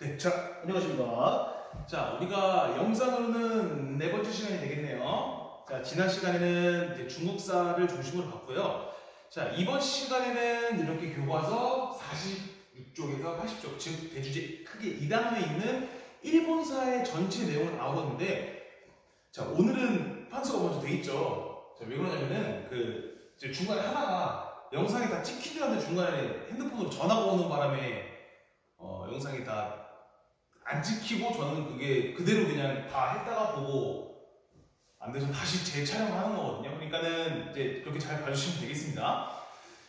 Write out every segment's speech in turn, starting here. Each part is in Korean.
네, 자, 안녕하십니까. 자, 우리가 영상으로는 네 번째 시간이 되겠네요. 자, 지난 시간에는 이제 중국사를 중심으로 봤고요. 자, 이번 시간에는 이렇게 교과서 46쪽에서 80쪽, 즉 대주제 크게 2단원에 있는 일본사의 전체 내용을 아우렀는데, 자, 오늘은 판서가 먼저 돼 있죠. 자, 왜 그러냐면은 이제 중간에 하다가 영상이 다 찍히지 않는데 중간에 핸드폰으로 전화가 오는 바람에 영상이 다 안 찍히고 저는 그게 그대로 그냥 다 했다가 보고 안 돼서 다시 재촬영을 하는 거거든요. 그러니까는 이제 그렇게 잘 봐주시면 되겠습니다.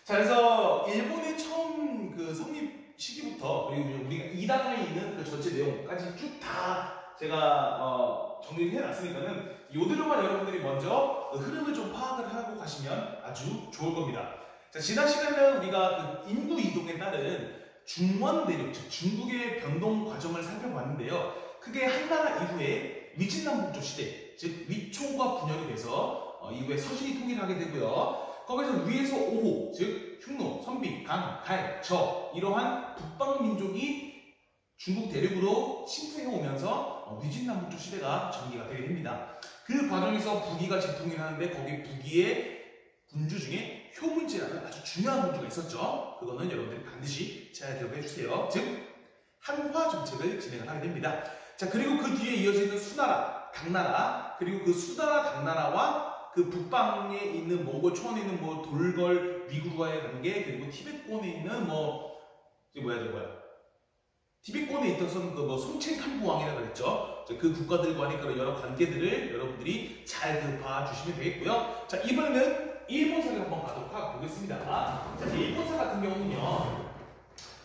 자, 그래서 일본의 처음 그 성립 시기부터 그리고 우리가 2단원에 있는 그 전체 내용까지 쭉 다 제가 정리를 해놨으니까는 이대로만 여러분들이 먼저 흐름을 좀 파악을 하고 가시면 아주 좋을 겁니다. 자, 지난 시간에는 우리가 그 인구 이동에 따른 중원 대륙, 즉 중국의 변동 과정을 살펴봤는데요. 크게 한나라 이후에 위진남북조 시대, 즉 위초가 분열이 돼서 이후에 서진이 통일을 하게 되고요. 거기서 위에서 5호, 즉 흉노, 선비, 강, 갈, 저 이러한 북방 민족이 중국 대륙으로 침투해 오면서 위진남북조 시대가 전개가 되게 됩니다. 그 과정에서 북위가 재통일을 하는데 거기 북위의 군주 중에 효문제라는 아주 중요한 군주가 있었죠. 그거는 여러분들이 반드시 잘 기억해 주세요. 즉 한화 정책을 진행을 하게 됩니다. 자, 그리고 그 뒤에 이어져 있는 수나라, 당나라, 그리고 그 수나라, 당나라와 그 북방에 있는 몽골 초원에 있는 뭐 돌걸, 위구르와의 관계, 그리고 티베트권에 있는 티베트권에 있던 그 송첸칸부왕이라고 그랬죠. 그 국가들과의 그런 여러 관계들을 여러분들이 잘 봐주시면 되겠고요. 자, 이번에는 일본사를 한번 가도록 보겠습니다. 자, 일본사 같은 경우는요.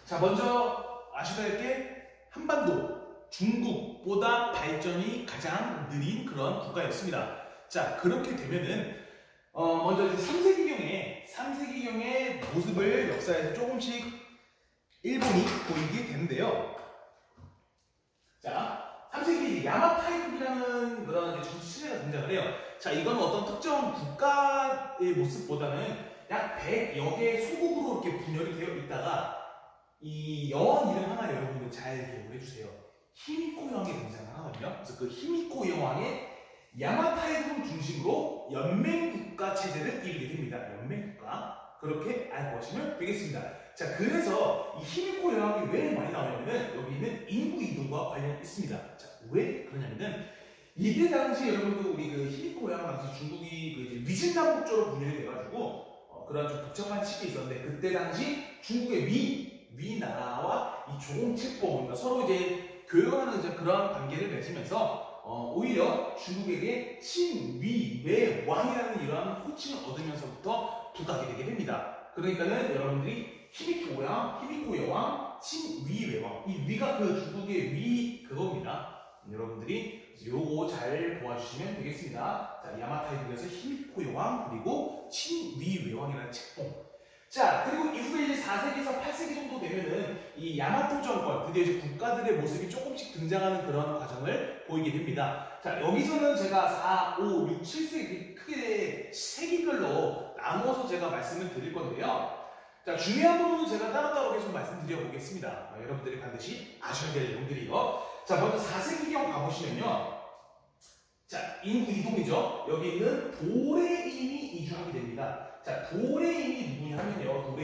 자, 먼저 아셔야 될 게 한반도, 중국보다 발전이 가장 느린 그런 국가였습니다. 자, 그렇게 되면은 먼저 이제 3세기경의 모습을 역사에서 조금씩 일본이 보이게 되는데요. 자, 3세기 야마타이국이라는 그런 정치체제가 등장을 해요. 자, 이건 어떤 특정 국가의 모습보다는 약 100여 개의 소국으로 이렇게 분열이 되어 있다가 이 여왕 이름 하나 여러분들 잘 기억을 해주세요. 히미코 여왕이 등장을 하거든요. 그래서 그 히미코 여왕의 야마타이국을 중심으로 연맹국가 체제를 이루게 됩니다. 연맹국가. 그렇게 알고 하시면 되겠습니다. 자, 그래서 이 히미코 여왕이 왜 많이 나오냐면은 여기 있는 인구 이동과 관련이 있습니다. 자, 왜 그러냐면은 이때 당시 여러분들 우리 그 히미코 여왕 당시 중국이 그 이제 위진남북조로 분열이 돼가지고 그런 좀 복잡한 시기가 있었는데 그때 당시 중국의 위나라와 이 조공채권 그러니까 서로 이제 교역하는 이제 그런 관계를 맺으면서 오히려 중국에게 친위외왕이라는 이러한 호칭을 얻으면서부터 부각이 되게 됩니다. 그러니까는 여러분들이 히미코 여왕, 친위외왕. 이 위가 그 중국의 그겁니다. 여러분들이 요거 잘 보아주시면 되겠습니다. 자, 야마타이국에서 히미코 여왕 그리고 친위외왕이라는 책봉. 자, 그리고 이후에 이제 4세기에서 8세기 정도 되면은 이 야마토 정권, 드디어 이제 국가들의 모습이 조금씩 등장하는 그런 과정을 보이게 됩니다. 자, 여기서는 제가 4, 5, 6, 7세기 크게 세기별로 나누어서 제가 말씀을 드릴 건데요. 자, 중요한 부분은 제가 따로따로 계속 말씀드려 보겠습니다. 여러분들이 반드시 아셔야 될 내용들이요. 자, 먼저 4세기경 가보시면요. 자, 인구 이동이죠. 여기 있는 도레인이 이주하게 됩니다. 자, 도레인이 누구냐면요.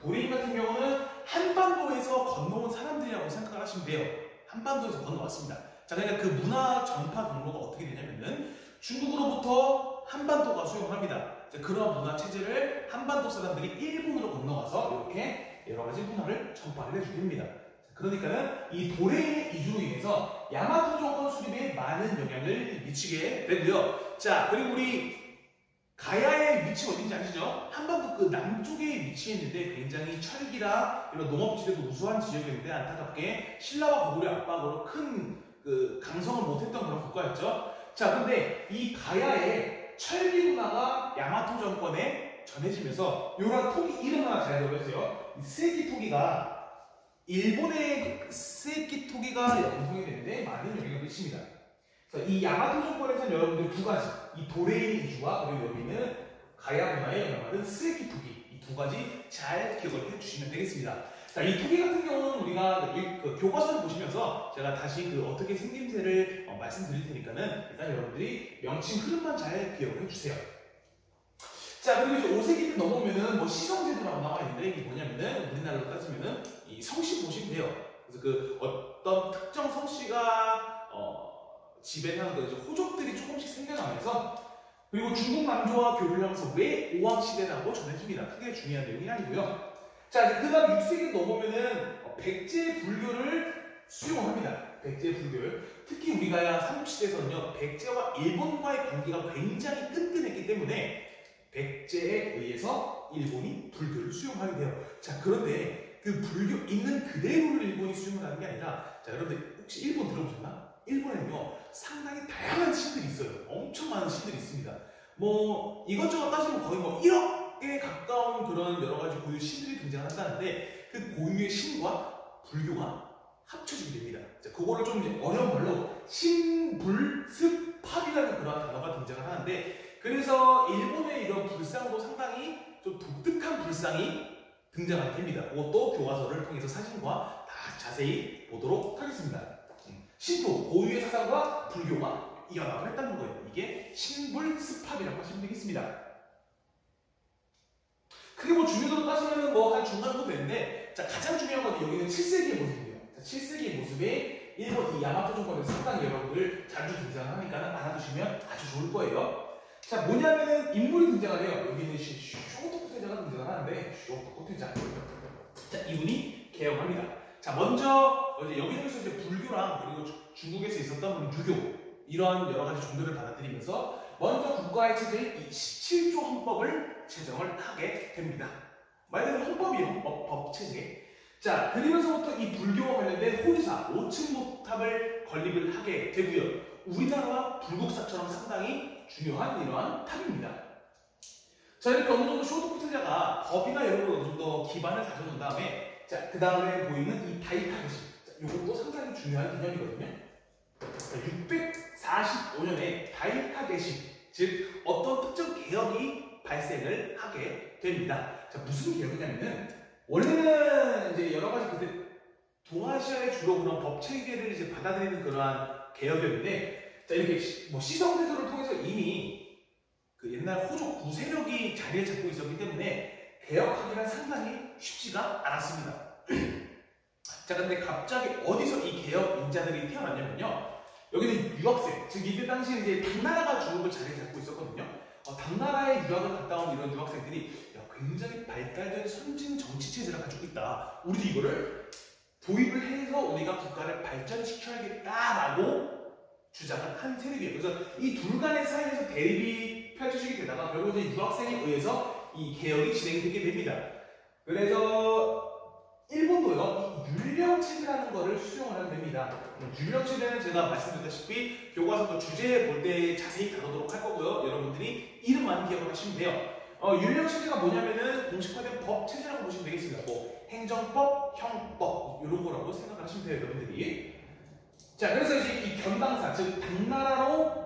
도레인 같은 경우는 한반도에서 건너온 사람들이라고 생각을 하시면 돼요. 한반도에서 건너왔습니다. 자, 그러니까 그 문화 전파 경로가 어떻게 되냐면은 중국으로부터 한반도가 수용을 합니다. 자, 그런 문화 체제를 한반도 사람들이 일본으로 건너가서 이렇게 여러 가지 문화를 전파를 해주게 됩니다. 그러니까는 이 도레인의 이주로 인해서 야마토 정권 수립에 많은 영향을 미치게 되고요. 자, 그리고 우리 가야의 위치가 어딘지 아시죠? 한반도 그 남쪽에 위치했는데 굉장히 철기라 이런 농업지대도 우수한 지역이었는데 안타깝게 신라와 고구려 압박으로 큰 그 강성을 못했던 그런 국가였죠. 자, 근데 이 가야의 철기 문화가 야마토 정권에 전해지면서 요런 토기 이름 하나 잘 들어보세요. 이 세기 토기가 일본의 세기 토기가 양성이 되는데 많은 영향을 미칩니다. 이 야마토 정권에서는 여러분들 두 가지, 이 도레인 이주와 그리고 여기는 가야 문화에 영향을 받은 스에키 토기 이 두 가지 잘 기억을 해주시면 되겠습니다. 자, 이 토기 같은 경우는 우리가 교과서를 보시면서 제가 다시 어떻게 생김새를 말씀드릴 테니까는 일단 여러분들이 명칭 흐름만 잘 기억을 해주세요. 자, 그리고 이제 5세기 때 넘어오면은 뭐 시성제도라고 나와 있는데 이게 뭐냐면은 우리나라로 따지면은 이 성씨 보시면 돼요. 그래서 어떤 특정 성씨가 지배하는 이제 호족들이 조금씩 생겨나면서 그리고 중국 남조와 교류를 하면서 왜 오왕시대라고 전해집니다. 크게 중요한 내용이 아니고요. 자, 그 다음 6세기 넘어오면은 백제 불교를 수용합니다. 백제 불교를. 특히 우리가 삼국시대에서는요, 백제와 일본과의 관계가 굉장히 끈끈했기 때문에 백제에 의해서 일본이 불교를 수용하게 돼요. 자, 그런데 그 불교 있는 그대로를 일본이 수용을 하는 게 아니라, 자, 여러분들 혹시 일본 들어보셨나? 일본에는요, 상당히 다양한 신들이 있어요. 엄청 많은 신들이 있습니다. 뭐, 이것저것 따지면 거의 뭐 1억에 가까운 그런 여러 가지 고유 신들이 등장한다는데, 그 고유의 신과 불교가 합쳐지게 됩니다. 자, 그거를 좀 이제 어려운 말로 신불습합이라는 그런 단어가 등장을 하는데, 그래서 일본의 이런 불상도 상당히 좀 독특한 불상이 등장하게 됩니다. 그것도 교과서를 통해서 사진과 다 자세히 보도록 하겠습니다. 신토, 고유의 사상과 불교가 이어나가고 했다는 거예요. 이게 신불습합이라고 하시면 되겠습니다. 크게 뭐 중요도로 따지면 뭐 한 중간 정도 되는데, 자, 가장 중요한 건 여기는 7세기의 모습이에요. 자, 7세기의 모습에 일본 이 야마토 정권에서 상당히 여러분들 자주 등장하니까 알아두시면 아주 좋을 거예요. 자, 뭐냐면은 인물이 등장을 해요. 여기는 쇼토쿠테자가 등장을 하는데, 쇼토쿠테자. 자, 이분이 개혁합니다. 자, 먼저 여기저기서 이제 불교랑 그리고 중국에서 있었던 유교 이러한 여러 가지 종교를 받아들이면서 먼저 국가의 체제인 이 17조 헌법을 제정을 하게 됩니다. 말 그대로 헌법이에요. 법 체제. 자, 그러면서부터 이 불교와 관련된 호위사 5층목탑을 건립을 하게 되고요. 우리나라와 불국사처럼 상당히 중요한 이러한 탑입니다. 자, 이렇게 어느 정도 쇼토쿠테자가 법이나 이런 걸 어느 정도 기반을 다져놓은 다음에, 자, 그 다음에 보이는 이 다이카게시. 자, 이것도 상당히 중요한 개념이거든요. 자, 645년에 다이카게시, 즉 어떤 특정 개혁이 발생을 하게 됩니다. 자, 무슨 개혁이냐면은 원래는 이제 여러 가지 그때 동아시아의 주로 그런 법 체계를 이제 받아들이는 그러한 개혁이었는데, 자, 이렇게 뭐 시성제도를 통해서 이미 그 옛날 호족 구세력이 자리를 잡고 있었기 때문에 개혁하기는 상당히 쉽지가 않았습니다. 자, 근데 갑자기 어디서 이 개혁 인자들이 태어났냐면요, 여기는 유학생, 즉 이때 당시에 이제 당나라가 중국을 자리 잡고 있었거든요. 당나라에 유학을 갔다 온 이런 유학생들이 굉장히 발달된 선진 정치 체제를 가지고 있다. 우리도 이거를 도입을 해서 우리가 국가를 발전시켜야겠다라고 주장을 한 세력이에요. 그래서 이 둘 간의 사이에서 대립이 펼쳐지게 되다가 결국 이제 유학생에 의해서 이 개혁이 진행이 되게 됩니다. 그래서 일본도요, 이 율령체제라는 거를 수용을 하게 됩니다. 율령체제는 제가 말씀드렸다시피 교과서도 주제 볼 때 자세히 다루도록 할 거고요. 여러분들이 이름만 기억을 하시면 돼요. 율령체제가 뭐냐면은 공식화된 법체제라고 보시면 되겠습니다. 뭐 행정법, 형법 이런 거라고 생각을 하시면 돼요, 여러분들이. 자, 그래서 이제 이 견당사, 즉 당나라로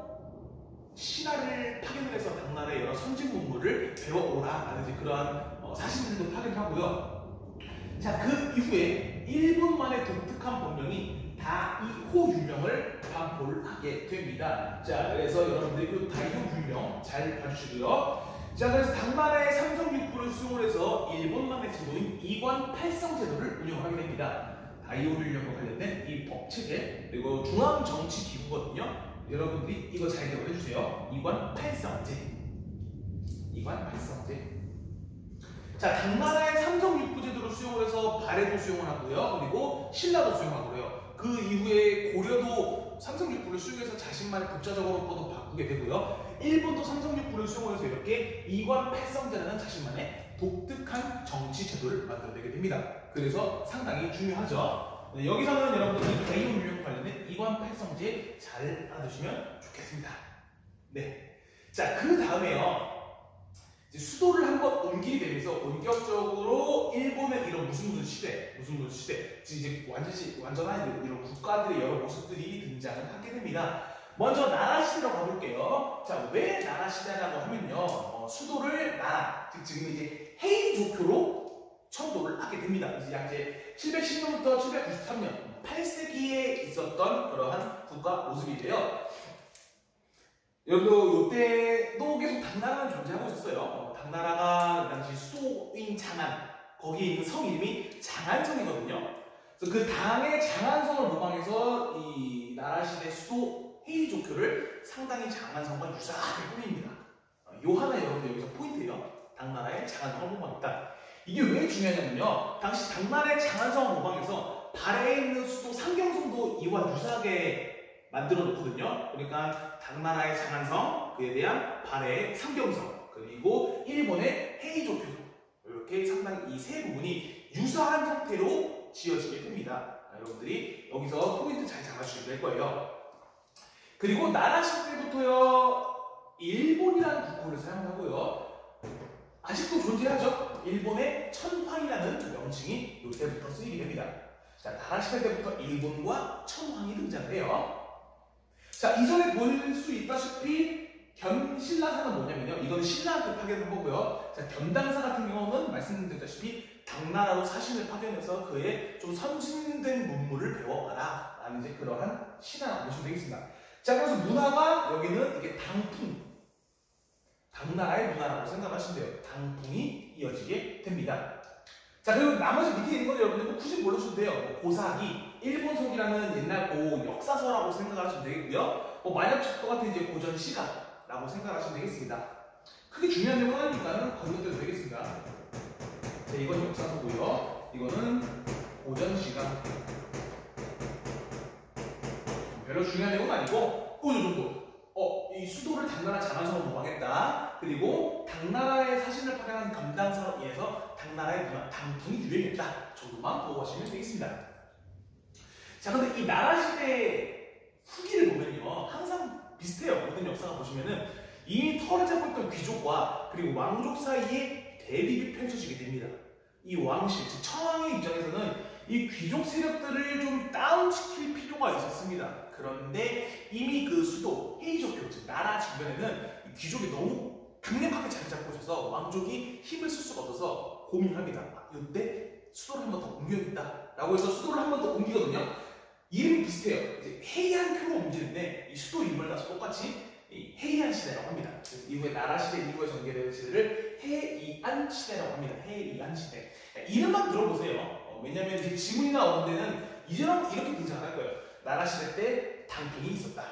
신하를 파견을 해서 당나라의 여러 선진 문물을 배워오라라는 그러한 사신들도 파견하고요. 자, 그 이후에 일본만의 독특한 법령이 다이호 율령을 반포를 하게 됩니다. 자, 그래서 여러분들이 그 다이호 율령 잘 봐주시고요. 자, 그래서 당나라의 삼성육부를 수용을 해서 일본만의 제도인 이관 팔성 제도를 운영하게 됩니다. 다이호 율령과 관련된 이 법체제, 그리고 중앙정치기구거든요. 여러분들이 이거 잘 기억을 해주세요. 이관 팔성제. 이관 팔성제. 자, 당나라의 삼성육부 제도를 수용을 해서 발해도 수용을 하고요. 그리고 신라도 수용하고 그래요. 그 이후에 고려도 삼성육부를 수용해서 자신만의 국자적으로 또 바꾸게 되고요. 일본도 삼성육부를 수용을 해서 이렇게 이관 팔성제라는 자신만의 독특한 정치 제도를 만들어내게 됩니다. 그래서 상당히 중요하죠. 네, 여기서는 여러분들이 다이호 율령 관련된 이관 팔성제 잘 알아두시면 좋겠습니다. 네. 자, 그 다음에요. 이제 수도를 한번 옮기게 되면서 본격적으로 일본의 이런 무슨 시대, 이제 완전한 이런 국가들의 여러 모습들이 등장을 하게 됩니다. 먼저 나라 시대로 가볼게요. 자, 왜 나라 시대라고 하면요, 수도를 나라, 즉 지금 이제 헤이조교로 천도를 하게 됩니다. 그래서 약 이제 710년부터 793년 8세기에 있었던 그러한 국가 모습인데요. 여러분도 이때도 계속 당나라는 존재하고 있었어요. 당나라가 당시 수도인 장안, 거기에 있는 성 이름이 장안성이거든요. 그래서 그 당의 장안성을 모방해서 이 나라 시대 수도 헤이조교를 상당히 장안성과 유사하게 꾸밉니다. 요 하나 여러분들 여기서 포인트예요. 당나라의 장안성을 모방했다. 이게 왜 중요하냐면요. 당시 당나라의 장안성을 모방해서 발해에 있는 수도 상경성도 이와 유사하게 만들어 놓거든요. 그러니까 당나라의 장안성, 그에 대한 발해의 상경성, 그리고 일본의 헤이조교, 이렇게 상당히 이 세 부분이 유사한 형태로 지어지게 됩니다. 여러분들이 여기서 포인트 잘 잡아주시면 될 거예요. 그리고 나라 시대부터요, 일본이라는 국호를 사용하고요. 아직도 존재하죠. 일본의 천황이라는 명칭이 이때부터 쓰이게 됩니다. 자, 나라 시대 때부터 일본과 천황이 등장을 해요. 자, 이전에 볼 수 있다시피 견신라사는 뭐냐면요. 이건 신라한테 파견한 거고요. 자, 견당사 같은 경우는 말씀드렸다시피 당나라로 사신을 파견해서 그의 좀 선진된 문물을 배워가라 라는 이제 그러한 신화라고 보시면 되겠습니다. 자, 그래서 문화가 여기는 이게 당나라의 문화라고 생각하시면 돼요. 당풍이 이어지게 됩니다. 자, 그리고 나머지 밑에 있는 건 여러분들 굳이 몰라주셔도 돼요. 뭐 고사기, 일본서기라는 옛날 역사서라고 생각하시면 되겠고요. 뭐 만약적과 같은 이제 고전 시가라고 생각하시면 되겠습니다. 크게 중요한 내용은 아니니까는 건너뛰어도 되겠습니다. 자, 이건 역사서고요. 이거는 고전 시가. 별로 중요한 내용은 아니고 이 정도. 이 수도를 당나라 장안성으로 모방했다. 그리고 당나라의 사신을 파견한 견당사로 인해서 당나라의 문화, 당풍이 유행했다. 정도만 보고 가시면 되겠습니다. 자, 근데 이 나라 시대 후기를 보면요, 항상 비슷해요. 모든 역사가 보시면은 이미 털을 잡고 있던 귀족과 그리고 왕족 사이에 대립이 펼쳐지게 됩니다. 이 왕실, 즉 천황의 입장에서는 이 귀족 세력들을 좀 다운시킬 필요가 있었습니다. 그런데 이미 그 수도 헤이조교, 즉 나라 주변에는 귀족이 너무 강력하게 자리 잡고 있어서 왕족이 힘을 쓸 수가 없어서 고민합니다. 이때 수도를 한 번 더 옮겨야겠다 라고 해서 수도를 한 번 더 옮기거든요. 이름이 비슷해요. 이제 헤이안표로 옮기는데 이 수도 이름을 다시 똑같이 헤이안 시대라고 합니다. 이후에 나라 시대 이후에 전개되는 시대를 헤이안 시대라고 합니다. 헤이안 시대. 이름만 들어보세요. 왜냐면 이제 지문이 나오는 데는 이제는 이렇게 등장할 거예요. 나라 시대 때 당풍이 있었다.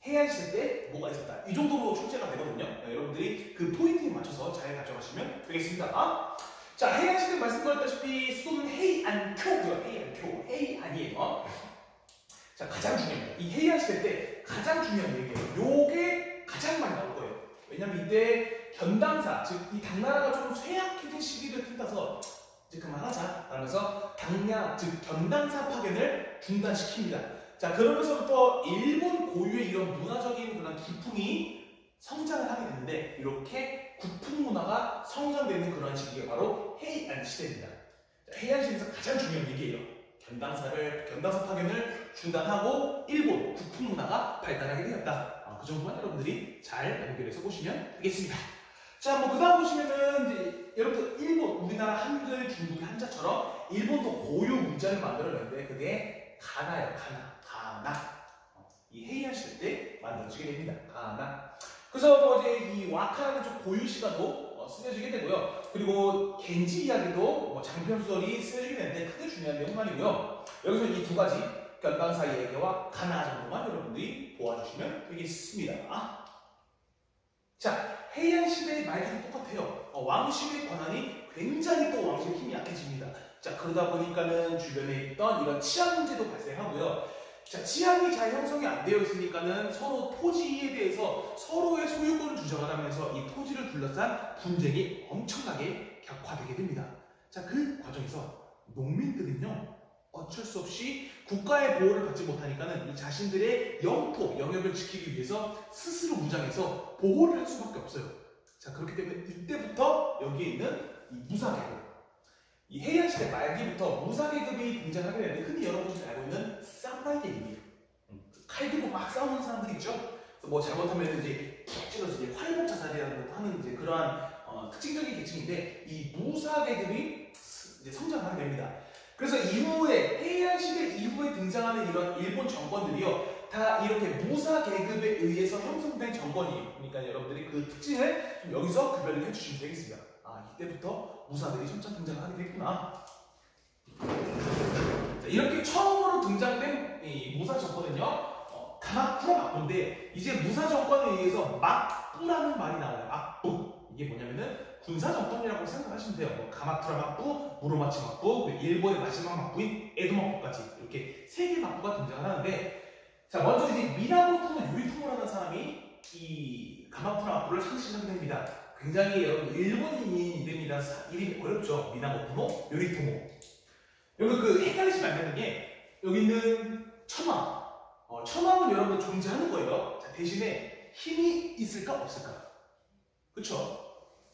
해안 시대 때 뭐가 있었다. 이 정도로 출제가 되거든요. 여러분들이 그 포인트에 맞춰서 잘 가져가시면 되겠습니다. 자, 해안 시대 말씀드렸다시피 수도는 헤이안표고요. 헤이안표. 헤이안이에요. 자, 가장 중요합니다. 이 해안 시대 때 가장 중요한 얘기예요. 요게 가장 많이 나올 거예요. 왜냐면 이때 견당사, 즉 이 당나라가 좀 쇠약해진 시기를 틈타서 이제 그만하자 라면서 당야, 즉 견당사 파견을 중단시킵니다. 자, 그러면서부터 일본 고유의 이런 문화적인 그런 기풍이 성장을 하게 되는데 이렇게 국풍 문화가 성장되는 그런 시기가 바로 헤이안 시대입니다. 자, 헤이안 시대에서 가장 중요한 얘기예요. 견당사 파견을 중단하고 일본 국풍 문화가 발달하게 되었다. 그 정도만 여러분들이 잘 연결해서 보시면 되겠습니다. 자, 뭐 그 다음 보시면은 이제 여러분들 일본, 우리나라 한글, 중국의 한자처럼 일본도 고유 문자를 만들어냈는데 그게 가나예요. 가나. 이 헤이안 시대 때 만들어지게 됩니다. 가나. 그래서 뭐 이제 이 와카라는 좀 고유 시가도 쓰여지게 되고요. 그리고 겐지 이야기도 뭐 장편소설이 쓰여지게 되는데 크게 중요한 내용은 아니고요. 여기서 이 두 가지 견당사 얘기와 가나 정도만 여러분들이 보아주시면 되겠습니다. 자, 헤이안 시대의 말들은 똑같아요. 왕실의 권한이 굉장히 또 왕실의 힘이 약해집니다. 자, 그러다 보니까는 주변에 있던 이런 치안 문제도 발생하고요. 자, 치안이 잘 형성이 안 되어 있으니까는 서로 토지에 대해서 서로의 소유권을 주장을 하면서 이 토지를 둘러싼 분쟁이 엄청나게 격화되게 됩니다. 자, 그 과정에서 농민들은요, 어쩔 수 없이 국가의 보호를 받지 못하니까는 이 자신들의 영토, 영역을 지키기 위해서 스스로 무장해서 보호를 할 수밖에 없어요. 자, 그렇기 때문에 이때부터 여기에 있는 이 무사계급, 이 헤이안 시대 말기부터 무사계급이 등장하게 되는데 흔히 여러분들이 알고 있는 사무라이 계급이에요. 칼 들고 막 싸우는 사람들 있죠? 뭐 잘못하면 이제 푹 찔러서 이제 활복 자살이라는 하는 이제 그러한 특징적인 계층인데 이 무사계급이 됩니다. 그래서 이후에 해양 시대 이후에 등장하는 이런 일본 정권들이요, 다 이렇게 무사 계급에 의해서 형성된 정권이에요. 그러니까 여러분들이 그 특징을 좀 여기서 구별을 해주시면 되겠습니다. 아, 이때부터 무사들이 점차 등장하게 됐구나. 자, 이렇게 처음으로 등장된 이 무사 정권은요, 가마쿠라 막부인데, 이제 무사 정권에 의해서 막부라는 말이 나와요. 막부. 이게 뭐냐면은 군사 정권이라고 생각하시면 돼요. 뭐 가마쿠라 막부, 무로마치 막부, 일본의 마지막 막부인 에도 막부까지 이렇게 세 개 막부가 등장을 하는데, 자, 먼저 이제 미나모토 요리토모라는 사람이 이 가마쿠라 막부를 창시하게 됩니다. 굉장히 여러분 일본인이 이름이라 이름이 어렵죠. 미나모토 요리토모. 여기 그 헷갈리시면 안 되는 게, 여기 있는 천황. 천황은 여러분 존재하는 거예요. 자, 대신에 힘이 있을까 없을까? 그쵸?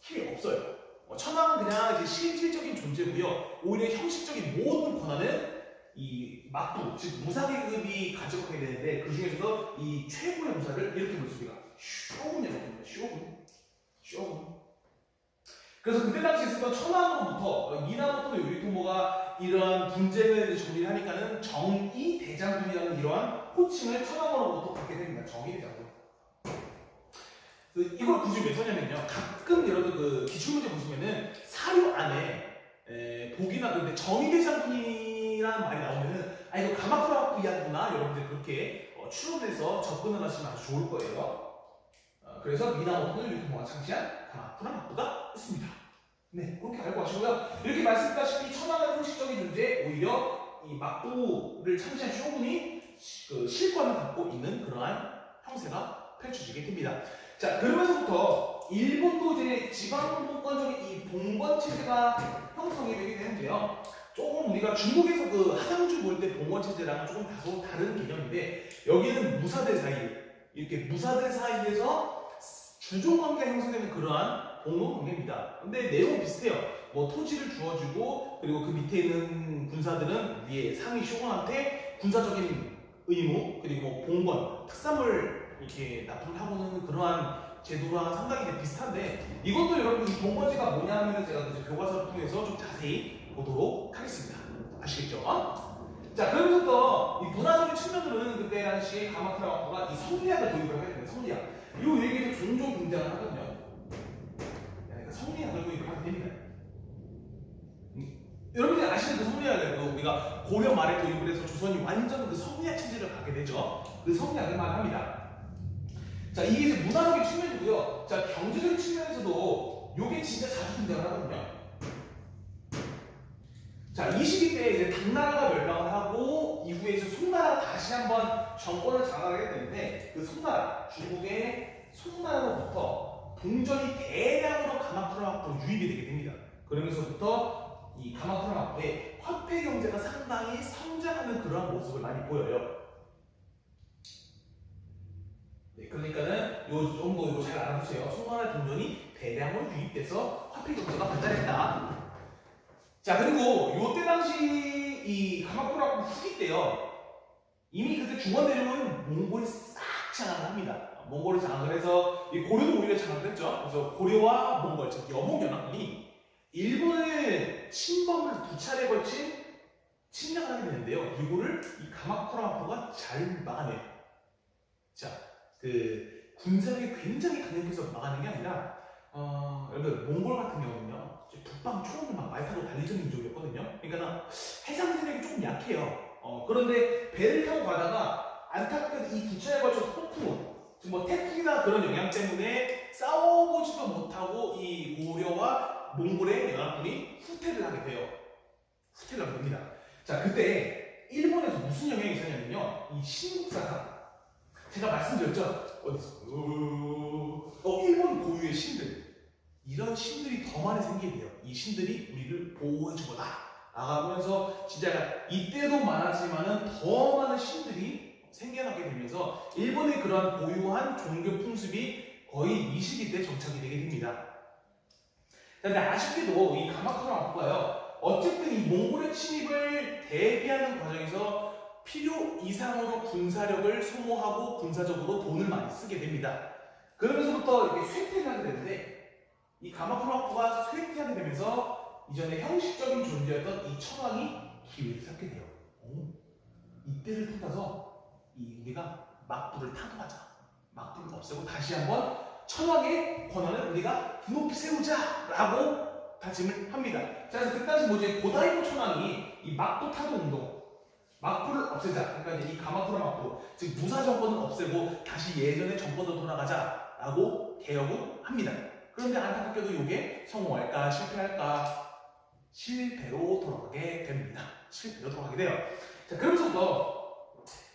힘이 없어요. 천황은 그냥 이제 실질적인 존재고요. 오히려 형식적인 모든 권한은 이 막부, 즉 무사계급이 가져가게 되는데, 그 중에서도 이 최고의 무사를 이렇게 볼 수, 우리가 쇼군이라고 합니다. 쇼군. 그래서 그때 당시 있었던 천황으로부터 미나모토 요리토모가 이러한 분쟁을 정리를 하니까는 정의 대장군이라는 이러한 호칭을 천황으로부터 받게 됩니다. 정의 대장군. 이걸 굳이 왜 써냐면요, 가끔 여러분 그 기출문제 보시면은 사료 안에 독이나 그런데 정의 대장군이라는 말이 나오면은, 아, 이거 가마쿠라 막부 이야기구나, 여러분들 그렇게 추론해서 접근을 하시면 아주 좋을 거예요. 그래서 미나모토 요리토모가 창시한 가마쿠라 막부가 있습니다. 네, 그렇게 알고 가시고요. 이렇게 말씀드렸다시피 천황은 형식적인 존재, 오히려 이 막부를 창시한 쇼군이 그 실권을 갖고 있는 그러한 형세가 펼쳐지게 됩니다. 자, 그러면서부터 일본도 이제 지방분권적인 이 봉건 체제가 형성이 되게 되는데요. 조금 우리가 중국에서 그 하상주 볼 때 봉건 체제랑은 조금 다소 다른 개념인데, 여기는 무사들 사이, 이렇게 무사들 사이에서 주종관계가 형성되는 그러한 공동 관계입니다. 근데 내용은 비슷해요. 뭐 토지를 주어주고, 그리고 그 밑에 있는 군사들은 위에 상위 쇼군한테 군사적인 의무, 그리고 뭐 봉건, 특사물 이렇게 납품을 하고는 그러한 제도랑 상당히 비슷한데, 이것도 여러분 이 봉건제가 뭐냐 하면 제가 이제 교과서를 통해서 좀 자세히 보도록 하겠습니다. 아시겠죠? 자, 그러면서 이 문화적인 측면으로는 그때 당시에 가마쿠라 막부가 이 성리학을 도입을 하게 됩니다. 성리학. 이 얘기도 종종 등장을 하거든요. 그러니까 성리학을 도입을 하게 됩니다. 여러분들이 아시는 그 성리학을 우리가 고려 말에 도입을 해서 조선이 완전 그 성리학 체제를 갖게 되죠. 그 성리학을 말합니다. 자, 이게 이제 문화적인 측면이고요. 자, 경제적인 측면에서도 이게 진짜 자주 등장을 하거든요. 자, 이 시기 때 이제 당나라가 멸망을 하고, 이후에 이제 송나라가 다시 한번 정권을 장악하게 되는데, 그 송나라, 중국의 송나라로부터 동전이 대량으로 가마쿠라 막부로 유입이 되게 됩니다. 그러면서부터 이 가마쿠라 막부의 화폐 경제가 상당히 성장하는 그러한 모습을 많이 보여요. 네, 그러니까는 요 정도 이거 잘 알아두세요. 송나라 동전이 대량으로 유입돼서 화폐 경제가 발달했다. 자, 그리고 요때 당시 이 가마쿠라 막부 후기 때요, 이미 그때 중원대륙은 몽골이 싹 장악을 합니다. 몽골을 장악을 해서, 이 고려도 오히려 장악을 했죠. 그래서 고려와 몽골, 즉 여몽연합군이 일본의 침범을 두 차례 걸친 침략을 하게 되는데요. 이거를 이 가마쿠라 막부가 잘 막아내요. 자, 그 군사력이 굉장히 강력해서 막아낸 게 아니라, 여러분 몽골 같은 경우는요, 북방 초원을 막 말 타고 달리던 민족이었거든요. 그러니까 해상 세력이 조금 약해요. 그런데 배를 타고 가다가 안타깝게도 이 두 차례에 걸쳐서 폭풍, 즉 뭐 태풍이나 그런 영향 때문에 싸워보지도 못하고 이 고려와 몽골의 연합군이 후퇴를 하게 돼요. 후퇴를 하게 됩니다. 자, 그때 일본에서 무슨 영향이 있었냐면요, 이 신국사상, 제가 말씀드렸죠? 어디서? 일본 고유의 신들. 이런 신들이 더 많이 생기게 돼요. 이 신들이 우리를 보호해주거라 나가면서 진짜 이때도 많았지만은 더 많은 신들이 생겨나게 되면서 일본의 그러한 고유한 종교 풍습이 거의 이 시기 때 정착이 되게 됩니다. 그런데 아쉽게도 이 가마쿠라 막부가요, 어쨌든 이 몽골의 침입을 대비하는 과정에서 필요 이상으로 군사력을 소모하고 군사적으로 돈을 많이 쓰게 됩니다. 그러면서부터 이렇게 쇠퇴를 하게 되는데, 이 가마쿠라 막부가 쇠퇴하게 되면서 이전에 형식적인 존재였던 이 천황이 기회를 잡게 돼요. 이때를 통해서 우리가 막부를 타도하자. 막부를 없애고 다시 한번 천황의 권한을 우리가 높이 세우자라고 다짐을 합니다. 자, 그래서 그 당시 뭐지? 고다이고 천황이 이 막부 타도 운동, 막부를 없애자. 그러니까 이제 이 가마쿠라 막부, 즉 무사 정권을 없애고 다시 예전의 정권으로 돌아가자라고 개혁을 합니다. 그런데 안타깝게도 이게 성공할까 실패할까? 실패로 돌아가게 됩니다. 실패로 돌아가게 돼요. 자, 그러면서부터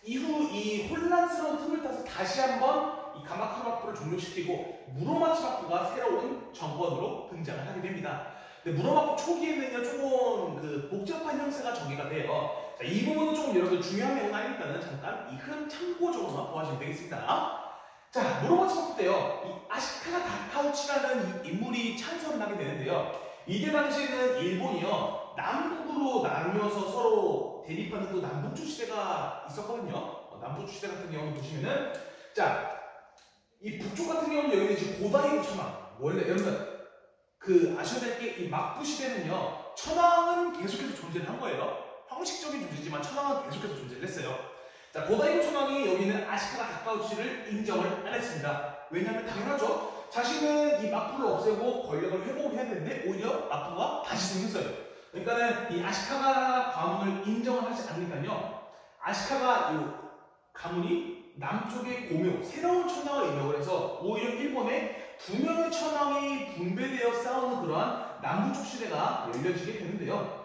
이후 이 혼란스러운 틈을 타서 다시 한번 이 가마쿠라 막부를 종료시키고 무로마치 막부가 새로운 정권으로 등장을 하게 됩니다. 근데 무로마치 초기에는요 조금 그 복잡한 형태가 전개가 돼요. 자, 이 부분은 조금 여러분들 중요한 내용 아니니까는 잠깐 이 흐름 참고적으로만 보아주시면 되겠습니다. 자, 무로마치 막부 때요 이 아시카가 다카우치라는 이 인물이 찬성을 하게 되는데요. 이때 당시에는 일본이요 남북으로 나뉘어서 서로 대립하는 또 남북조 시대가 있었거든요. 남북조 시대 같은 경우는 보시면은 자, 이 북쪽 같은 경우는 여기는 이제 고다이고 천황. 원래 여러분 그 아셔야 될 게 이 막부 시대는요 천황은 계속해서 존재를 한 거예요. 형식적인 존재지만 천황은 계속해서 존재를 했어요. 자, 고다이고 천황이 여기는 아시카가 다카우치를 인정을 안 했습니다. 왜냐하면 당연하죠. 자신은 이 막부를 없애고 권력을 회복해야 되는데 오히려 막부가 다시 생겼어요. 그러니까는 이 아시카가 가문을 인정을 하지 않으니까요. 아시카가 이 가문이 남쪽의 고묘, 새로운 천황을 임명을 해서 오히려 일본에 두 명의 천황이 분배되어 싸우는 그러한 남부쪽 시대가 열려지게 되는데요.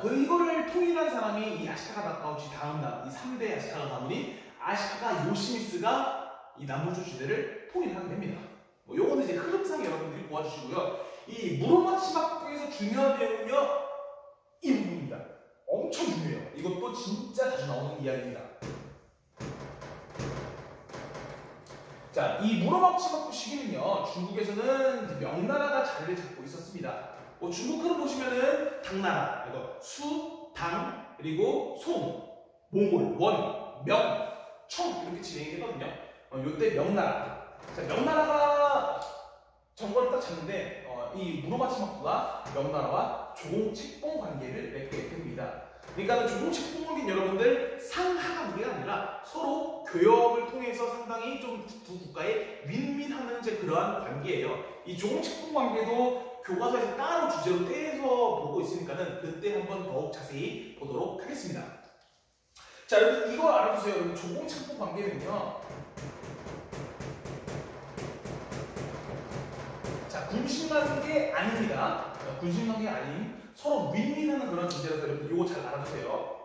이거를 통일한 사람이 이 아시카가 다카우치 다음 이 3대 아시카가 가문인 아시카가 요시미스가 이 남부쪽 시대를 통일하게 됩니다. 요거는 이제 흐름상 여러분들이 보아주시고요. 이 무로마치 막부에서 중요한 내용은요. 이 부분입니다. 엄청 중요해요. 이것도 진짜 자주 나오는 이야기입니다. 자, 이 무로마치 막부 시기는요. 중국에서는 명나라가 자리를 잡고 있었습니다. 중국 흐름 보시면은 당나라, 그리고 수, 당, 그리고 송, 몽골, 원, 명, 청 이렇게 진행이 되거든요. 요때 명나라. 자, 명나라가 정권을 딱 잡는데 이 무로마치 막부가 명나라와 조공책봉 관계를 맺게 됩니다. 그러니까 조공책봉 관계는 여러분들 상하가 문제가 아니라 서로 교역을 통해서 상당히 좀 두 국가에 윈윈하는 이제 그러한 관계예요. 이 조공책봉 관계도 교과서에서 따로 주제로 떼서 보고 있으니까는 그때 한번 더욱 자세히 보도록 하겠습니다. 자, 여러분 이거 알아두세요. 여러분 조공책봉 관계는요. 자, 군신관계 아닙니다. 군신관계 아닌 서로 윈윈하는 그런 존재라서 여러분 이거 잘 알아두세요.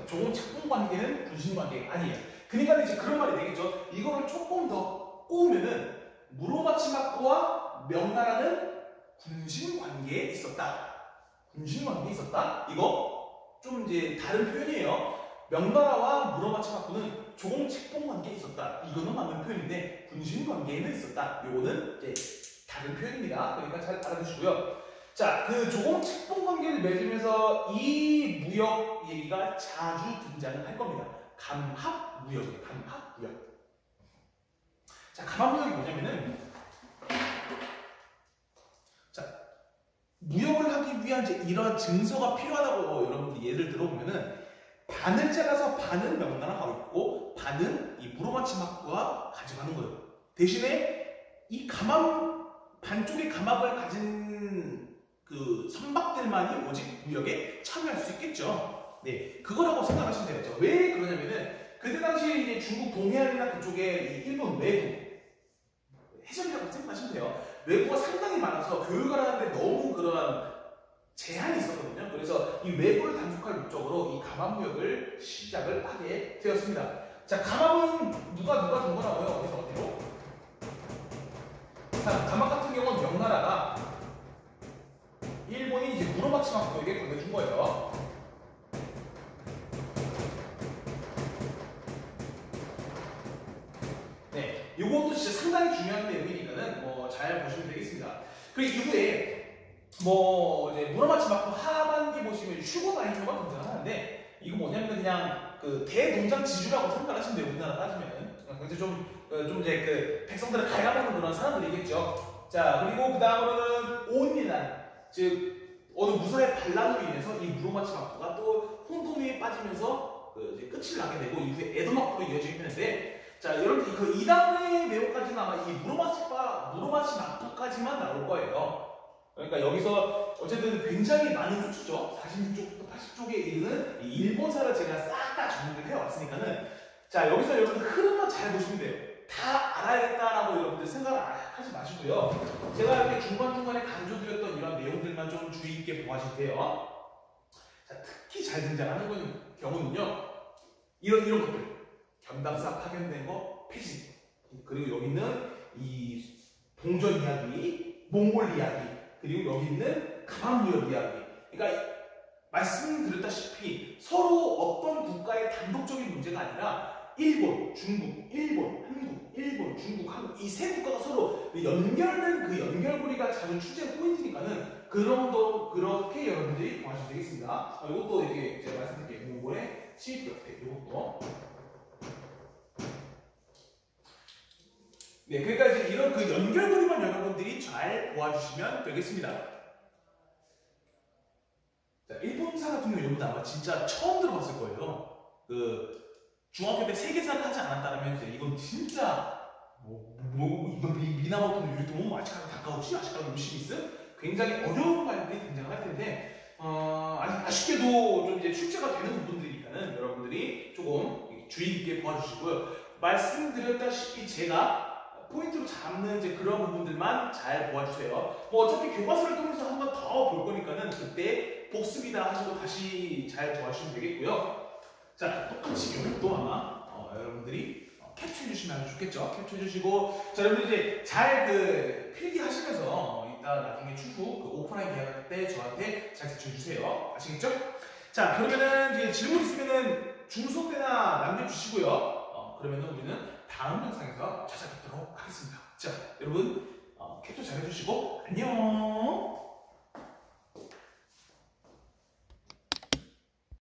조공책봉 관계는 군신관계가 아니에요. 그러니까 이제 그런 말이 되겠죠. 이거를 조금 더 꼬우면은 무로마치 막부와 명나라는 군신관계에 있었다. 군신관계에 있었다? 이거 좀 이제 다른 표현이에요. 명나라와 무로마치 막부는 조공책봉 관계에 있었다. 이거는 맞는 표현인데 군신관계에는 있었다. 요거는 이제 다른 표현입니다. 그러니까 잘 알아두시고요. 자, 그 조공책봉 관계를 맺으면서 이 무역 얘기가 자주 등장을 할 겁니다. 감합무역이에요. 감합무역. 자, 감합무역이 뭐냐면은 자, 무역을 하기 위한 이제 이런 증서가 필요하다고 여러분들이 예를 들어보면은 반을 잘라서 반은 명나라가 하고 있고 반은 이 무로마치 막부가 가져가는 거예요. 대신에 이 반쪽의 감압을 가진 그 선박들만이 오직 무역에 참여할 수 있겠죠. 네, 그거라고 생각하시면 되겠죠. 왜 그러냐면은 그때 당시 이제 중국 동해안이나 그쪽에 일본 외부 해전이라고 생각하시면 돼요. 외부가 상당히 많아서 교육을 하는데 너무 그런 제한이 있었거든요. 그래서 이 외부를 단속할 목적으로 이 감압무역을 시작을 하게 되었습니다. 자, 감압은 누가 동원하고요? 어디서 어디로? 자, 감압 같은 경우는 명나라가 일본이 이제 무로마치 막부에게 건네준 거예요. 네, 이것도 진짜 상당히 중요한 내용이니까는 잘 보시면 되겠습니다. 그 이후에 이제 무로마치 막부 하반기 보시면 슈고 다이쇼가 등장하는데 이거 뭐냐면 그냥 그 대농장 지주라고 생각하시면 돼요. 우리나라 따지면은 근데 좀 이제 그 백성들을 갉아먹는 그런 사람들이겠죠. 자, 그리고 그 다음으로는 온리난 즉 어느 무사의 반란으로 인해서 이 무로마치 막부가 또 혼돈에 빠지면서 이제 끝을 나게 되고 이후에 에도 막부로 이어지게 되는데, 자 여러분들 그 2단의 내용까지는 아마 이 무로마치 막부까지만 나올 거예요. 그러니까 여기서 어쨌든 굉장히 많은 족수죠. 46쪽부터 80쪽에 이르는 이 일본사를 제가 싹 다 정리를 해왔으니까는, 자 여기서 여러분들 흐름만 잘 보시면 돼요. 다 알아야겠다라고 여러분들 생각을 하지 마시고요. 제가 이렇게 중간중간에 강조드렸던 이런 내용들만 좀 주의 있게 보아주세요 돼요. 자, 특히 잘 등장하는 경우는요, 이런 것들. 견당사 파견된 거, 폐지. 그리고 여기 있는 이 동전 이야기, 몽골 이야기, 그리고 여기 있는 가방무역 이야기. 그러니까 말씀드렸다시피 서로 어떤 국가의 단독적인 문제가 아니라 일본, 중국, 일본, 한국, 일본, 중국, 한국 이 세 국가가 서로 연결된 그 연결고리가 자주 출제 포인트니까는 그렇게 여러분들이 보시면 되겠습니다. 이것도 이렇게 제가 말씀드릴게요. 몽골의 시립격대 이것도. 네, 그러니까 이제 이런 그 연결고리만 여러분들이 잘 보아주시면 되겠습니다. 자, 일본사 같은 경우 여러분들 아마 진짜 처음 들어봤을 거예요. 그 중학교 때 세계사를 하지 않았다면 이제 이건 진짜 이건 미나모토 유리토모 아시카가 다카우치 아시카가 요시미스 굉장히 어려운 말들이 등장을 할 텐데 아쉽게도 좀 이제 출제가 되는 부분들이니까는 여러분들이 조금 주의 깊게 봐주시고요. 말씀드렸다시피 제가 포인트로 잡는 이제 그런 부분들만 잘 보아주세요. 뭐 어차피 교과서를 통해서 한 번 더 볼 거니까는 그때 복습이다 하시고 다시 잘 보아주시면 되겠고요. 자, 똑같이 이것도 아마 여러분들이 캡처해 주시면 아주 좋겠죠. 캡처해 주시고, 자 여러분들 이제 잘 그 필기하시면서 이따 나중에 추후 그 오프라인 계약할 때 저한테 잘 제출해 주세요. 아시겠죠? 자, 그러면은 이제 질문 있으면은 중소 때나 남겨주시고요. 그러면은 우리는 다음 영상에서 찾아뵙도록 하겠습니다. 자, 여러분 캡처 잘 해주시고 안녕.